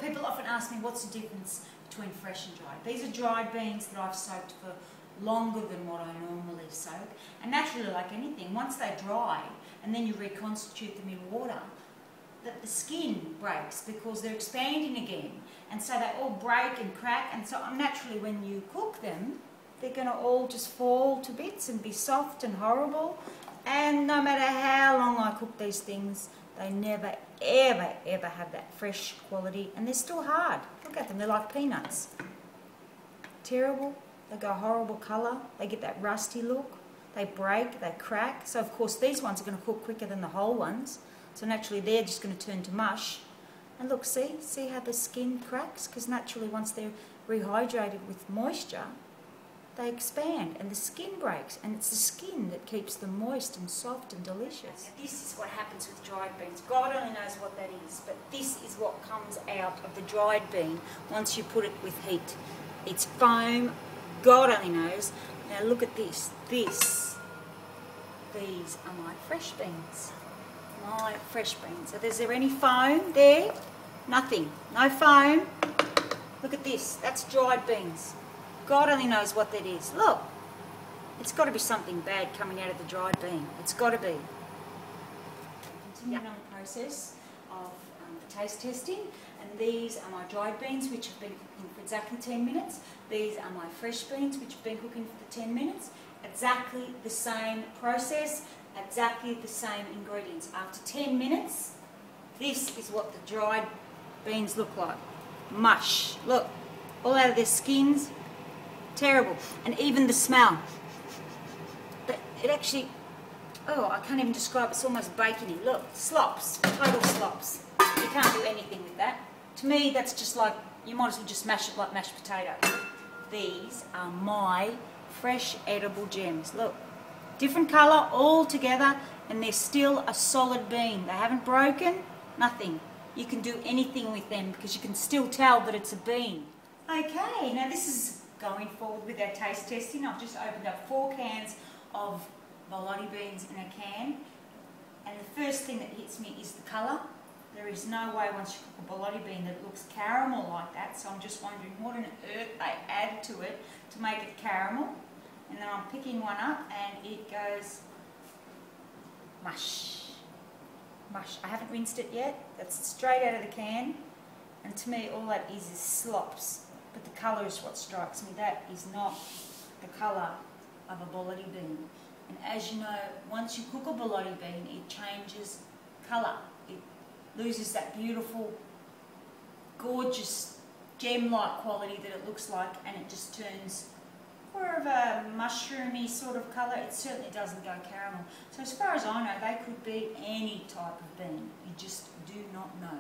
people often ask me what's the difference between fresh and dried. These are dried beans that I've soaked for longer than what I normally soak. And naturally, like anything, once they dry and then you reconstitute them in water, the skin breaks because they're expanding again. And so they all break and crack. And so naturally, when you cook them, they're going to all just fall to bits and be soft and horrible. And no matter how long I cook these things, they never, ever, ever have that fresh quality. And they're still hard. Look at them, they're like peanuts. Terrible. They go horrible colour. They get that rusty look. They break, they crack. So of course these ones are going to cook quicker than the whole ones. So naturally they're just going to turn to mush. And look, see how the skin cracks? Because naturally once they're rehydrated with moisture, they expand and the skin breaks, and it's the skin that keeps them moist and soft and delicious. Now, this is what happens with dried beans. God only knows what that is, but this is what comes out of the dried bean once you put it with heat. It's foam. God only knows. Now look at this. These are my fresh beans. My fresh beans. So is there any foam there? Nothing. No foam. Look at this. That's dried beans. God only knows what that is. Look, it's got to be something bad coming out of the dried bean. It's got to be. Continuing on the process of the taste testing, and these are my dried beans, which have been cooking for exactly 10 minutes. These are my fresh beans, which have been cooking for 10 minutes. Exactly the same process, exactly the same ingredients. After 10 minutes, this is what the dried beans look like. Mush. Look, all out of their skins. Terrible. And even the smell. It actually, oh, I can't even describe it. It's almost bacony. Look, slops. Total slops. You can't do anything with that. To me, that's just like, you might as well just mash it like mashed potato. These are my fresh edible gems. Look, different colour all together, and they're still a solid bean. They haven't broken, nothing. You can do anything with them because you can still tell that it's a bean. Okay, now this is going forward with our taste testing. I've just opened up 4 cans of Borlotti beans in a can, and the first thing that hits me is the colour. There is no way once you cook a Borlotti bean that it looks caramel like that, so I'm just wondering what on earth they add to it to make it caramel. And then I'm picking one up and it goes mush. Mush. I haven't rinsed it yet. That's straight out of the can, and to me all that is slops. But the colour is what strikes me. That is not the colour of a Borlotti bean. And as you know, once you cook a Borlotti bean, it changes colour. It loses that beautiful, gorgeous, gem-like quality that it looks like, and it just turns more of a mushroomy sort of colour. It certainly doesn't go caramel. So as far as I know, they could be any type of bean. You just do not know.